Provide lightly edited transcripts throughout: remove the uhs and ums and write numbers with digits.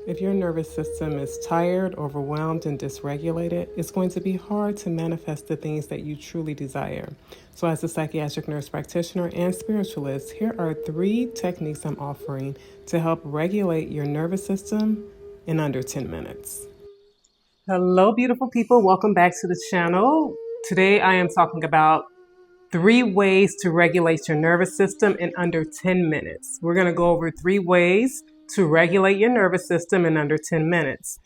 If your nervous system is tired, overwhelmed, and dysregulated, it's going to be hard to manifest the things that you truly desire. So, as a psychiatric nurse practitioner and spiritualist, here are 3 techniques I'm offering to help regulate your nervous system in under 10 minutes. Hello, beautiful people. Welcome back to the channel. Today, I am talking about 3 ways to regulate your nervous system in under 10 minutes. We're going to go over 3 ways to regulate your nervous system in under 10 minutes.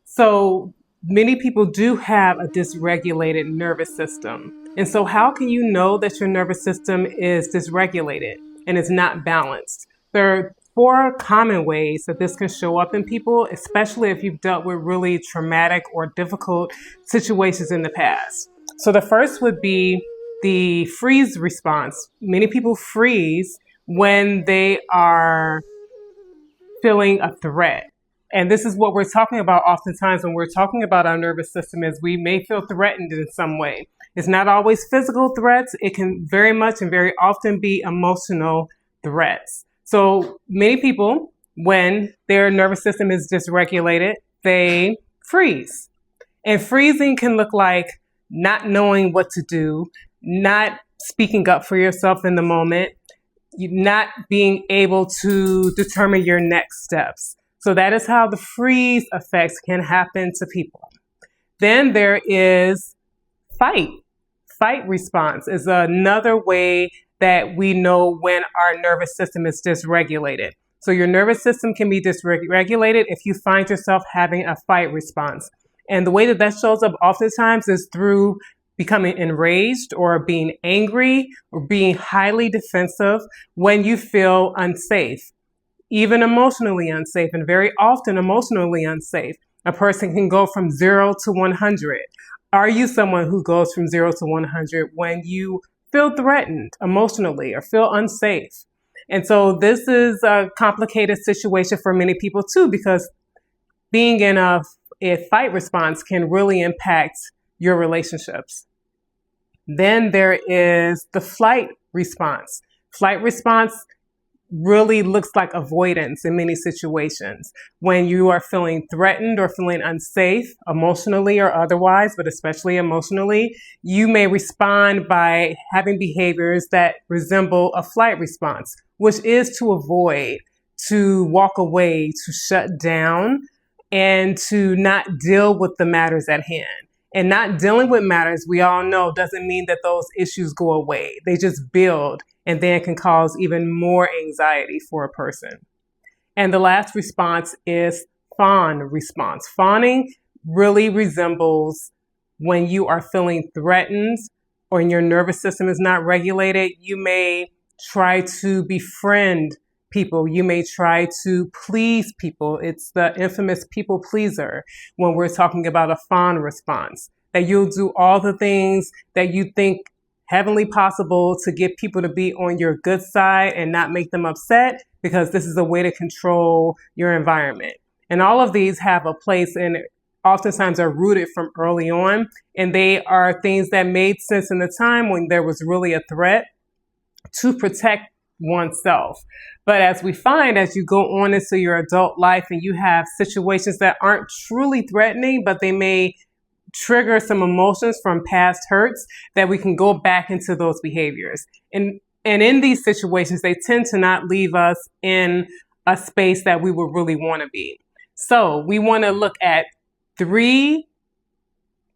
So many people do have a dysregulated nervous system. And so how can you know that your nervous system is dysregulated and is not balanced? There are 4 common ways that this can show up in people, especially if you've dealt with really traumatic or difficult situations in the past. So the first would be the freeze response. Many people freeze when they are feeling a threat. And this is what we're talking about oftentimes when we're talking about our nervous system is we may feel threatened in some way. It's not always physical threats. It can very much and very often be emotional threats. So many people, when their nervous system is dysregulated, they freeze. And freezing can look like not knowing what to do, not speaking up for yourself in the moment, not being able to determine your next steps. So that is how the freeze effects can happen to people. Then there is fight. Fight response is another way that we know when our nervous system is dysregulated. So your nervous system can be dysregulated if you find yourself having a fight response. And the way that that shows up oftentimes is through becoming enraged or being angry or being highly defensive when you feel unsafe, even emotionally unsafe, and very often emotionally unsafe. A person can go from 0 to 100. Are you someone who goes from 0 to 100 when you feel threatened emotionally or feel unsafe? And so this is a complicated situation for many people too, because being in a fight response can really impact your relationships. Then there is the flight response. Flight response really looks like avoidance in many situations. When you are feeling threatened or feeling unsafe, emotionally or otherwise, but especially emotionally, you may respond by having behaviors that resemble a flight response, which is to avoid, to walk away, to shut down, and to not deal with the matters at hand. And not dealing with matters, we all know, doesn't mean that those issues go away. They just build and then can cause even more anxiety for a person. And the last response is fawn response. Fawning really resembles when you are feeling threatened or your nervous system is not regulated. You may try to befriend people. You may try to please people. It's the infamous people pleaser when we're talking about a fawn response, that you'll do all the things that you think heavenly possible to get people to be on your good side and not make them upset, because this is a way to control your environment. And all of these have a place and oftentimes are rooted from early on. And they are things that made sense in the time when there was really a threat to protect oneself. But as we find, as you go on into your adult life and you have situations that aren't truly threatening, but they may trigger some emotions from past hurts, that we can go back into those behaviors. And in these situations, they tend to not leave us in a space that we would really want to be. So we want to look at 3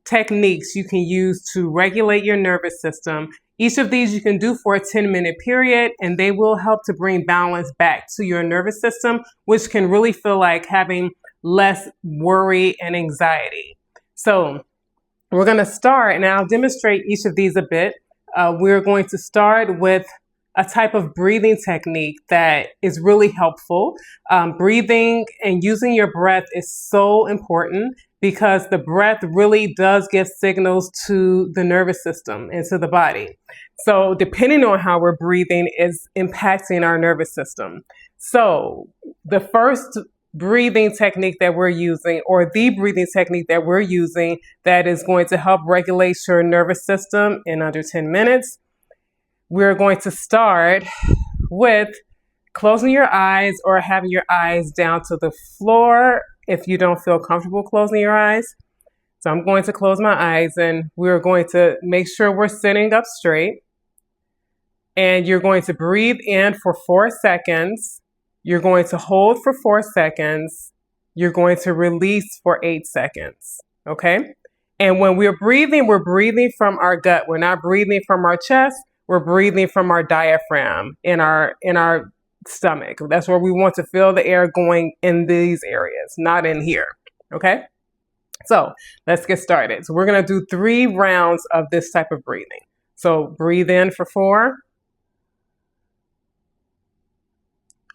techniques you can use to regulate your nervous system. Each of these you can do for a 10-minute period, and they will help to bring balance back to your nervous system, which can really feel like having less worry and anxiety. So we're going to start, and I'll demonstrate each of these a bit. We're going to start with a type of breathing technique that is really helpful. Breathing and using your breath is so important because the breath really does give signals to the nervous system and to the body. So depending on how we're breathing is impacting our nervous system. So the first breathing technique that we're using, or the breathing technique that we're using that is going to help regulate your nervous system in under 10 minutes, we're going to start with closing your eyes or having your eyes down to the floor if you don't feel comfortable closing your eyes. So I'm going to close my eyes, and we're going to make sure we're sitting up straight. And you're going to breathe in for 4 seconds. You're going to hold for 4 seconds. You're going to release for 8 seconds. Okay? And when we're breathing from our gut. We're not breathing from our chest. We're breathing from our diaphragm in our stomach. That's where we want to feel the air going, in these areas, not in here. Okay? So let's get started. So we're going to do 3 rounds of this type of breathing. So breathe in for 4.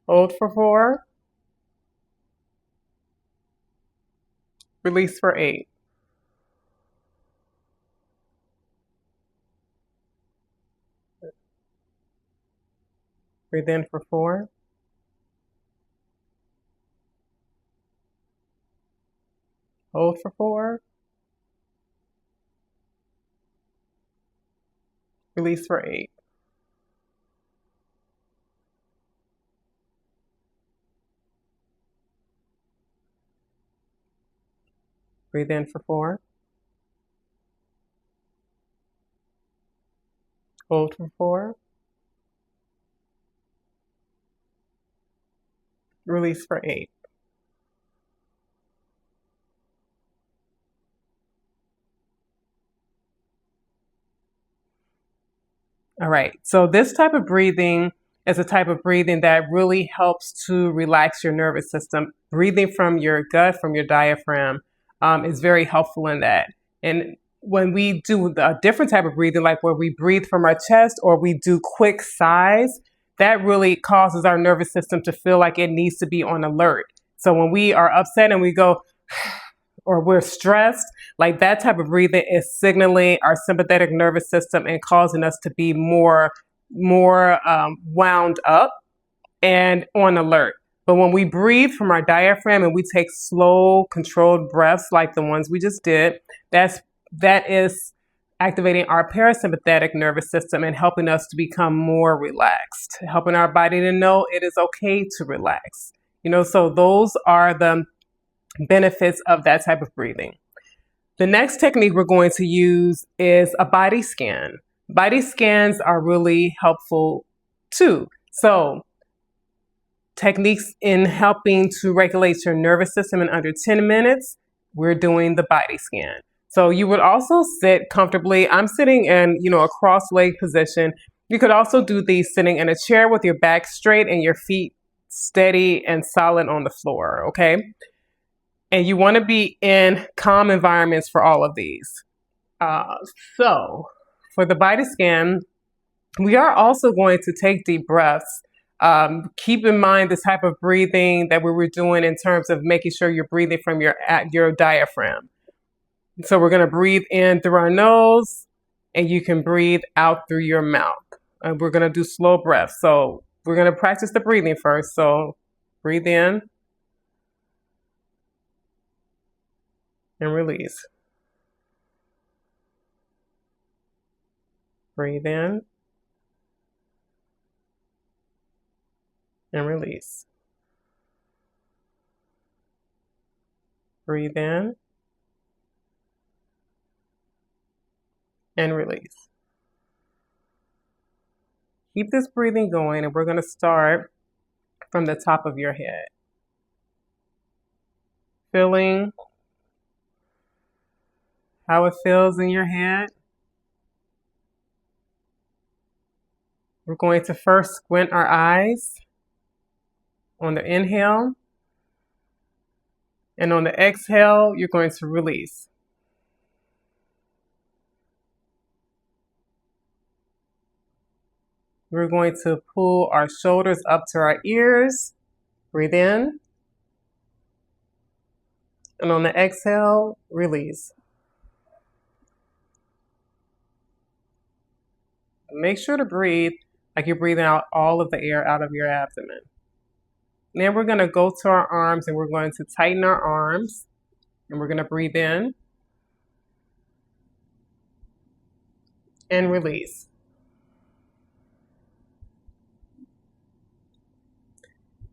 Hold for 4. Release for 8. Breathe in for 4. Hold for 4. Release for 8. Breathe in for 4. Hold for 4. Release for 8. All right. So this type of breathing is a type of breathing that really helps to relax your nervous system. Breathing from your gut, from your diaphragm, is very helpful in that. And when we do a different type of breathing, like where we breathe from our chest or we do quick sighs, that really causes our nervous system to feel like it needs to be on alert. So when we are upset and we go, or we're stressed, like that type of breathing is signaling our sympathetic nervous system and causing us to be more wound up and on alert. But when we breathe from our diaphragm and we take slow, controlled breaths like the ones we just did, that is activating our parasympathetic nervous system and helping us to become more relaxed, helping our body to know it is okay to relax. So those are the benefits of that type of breathing. The next technique we're going to use is a body scan. Body scans are really helpful too. So techniques in helping to regulate your nervous system in under 10 minutes, we're doing the body scan. So you would also sit comfortably. I'm sitting in, a cross-leg position. You could also do these sitting in a chair with your back straight and your feet steady and solid on the floor, okay? And you want to be in calm environments for all of these. So for the body scan, we are also going to take deep breaths. Keep in mind the type of breathing that we were doing in terms of making sure you're breathing from your diaphragm. So we're going to breathe in through our nose, and you can breathe out through your mouth. And we're going to do slow breaths. So we're going to practice the breathing first. So breathe in and release. Breathe in and release. Breathe in and release. Keep this breathing going, and we're going to start from the top of your head. Feeling how it feels in your head. We're going to first squint our eyes on the inhale. And on the exhale, you're going to release. We're going to pull our shoulders up to our ears. Breathe in. And on the exhale, release. Make sure to breathe like you're breathing out all of the air out of your abdomen. Then we're going to go to our arms, and we're going to tighten our arms. And we're going to breathe in and release.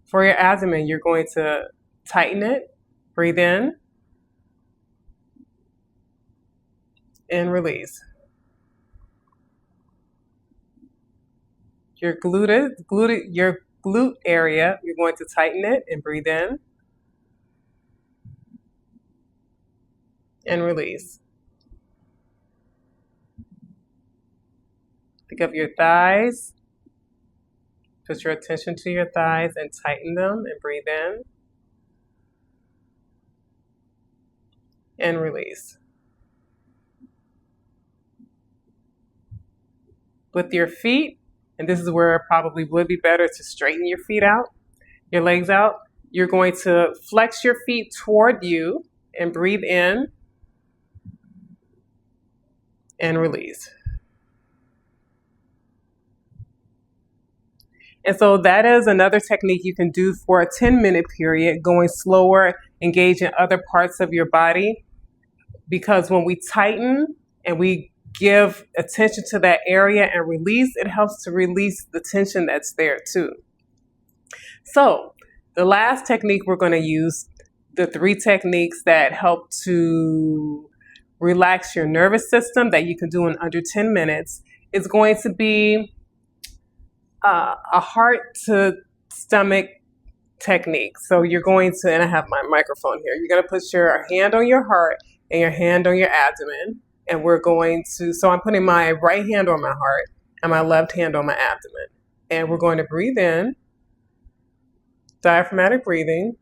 For your abdomen, you're going to tighten it Breathe in and release. Your your glute area, you're going to tighten it and breathe in and release. Think of your thighs. Put your attention to your thighs and tighten them and breathe in and release. With your feet, and this is where it probably would be better to straighten your feet out, your legs out, you're going to flex your feet toward you and breathe in and release. And so that is another technique you can do for a 10-minute period, going slower, engaging other parts of your body. Because when we tighten and we give attention to that area and release, it helps to release the tension that's there too. So the last technique we're going to use, the 3 techniques that help to relax your nervous system that you can do in under 10 minutes, is going to be a heart to stomach technique. So you're going to, and I have my microphone here, you're going to put your hand on your heart and your hand on your abdomen. And we're going to, so I'm putting my right hand on my heart and my left hand on my abdomen. And we're going to breathe in, diaphragmatic breathing.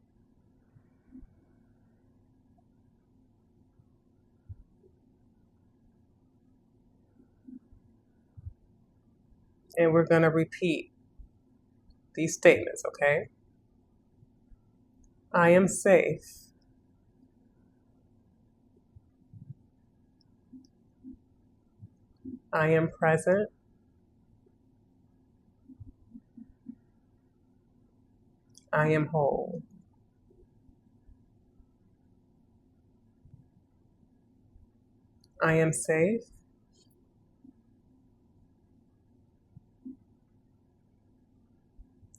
And we're going to repeat these statements, okay? I am safe. I am present. I am whole. I am safe.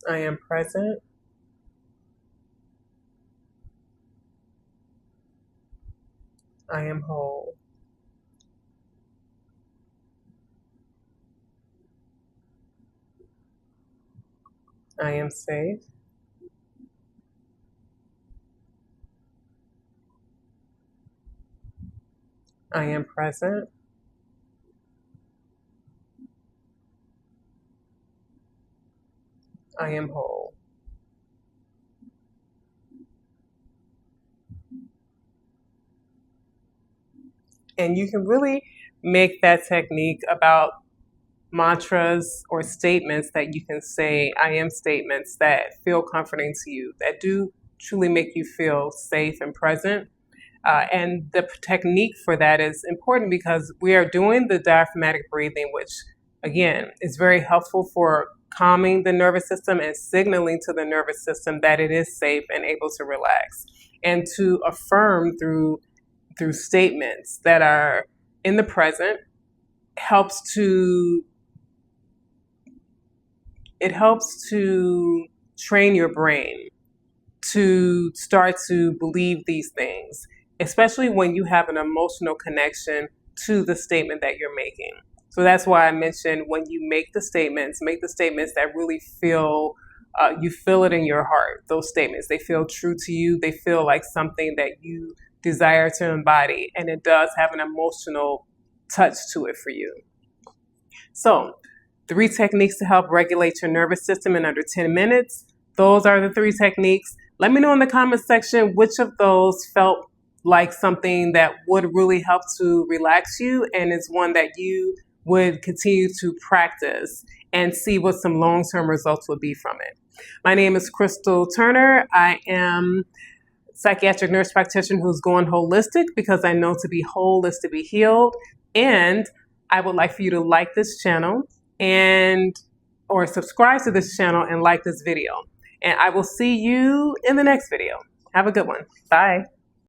I am present. I am whole. I am safe. I am present. I am whole. And you can really make that technique about mantras or statements that you can say, I am statements that feel comforting to you, that do truly make you feel safe and present. And the technique for that is important because we are doing the diaphragmatic breathing, which again is very helpful for calming the nervous system and signaling to the nervous system that it is safe and able to relax. And to affirm through statements that are in the present helps to train your brain to start to believe these things, especially when you have an emotional connection to the statement that you're making. So that's why I mentioned when you make the statements that really feel, you feel it in your heart. Those statements, they feel true to you. They feel like something that you desire to embody, and it does have an emotional touch to it for you. So 3 techniques to help regulate your nervous system in under 10 minutes. Those are the 3 techniques. Let me know in the comments section which of those felt like something that would really help to relax you and is one that you would continue to practice and see what some long-term results would be from it. My name is Crystal Turner. I am a psychiatric nurse practitioner who's going holistic because I know to be whole is to be healed. And I would like for you to like this channel or subscribe to this channel and like this video. And I will see you in the next video. Have a good one. Bye.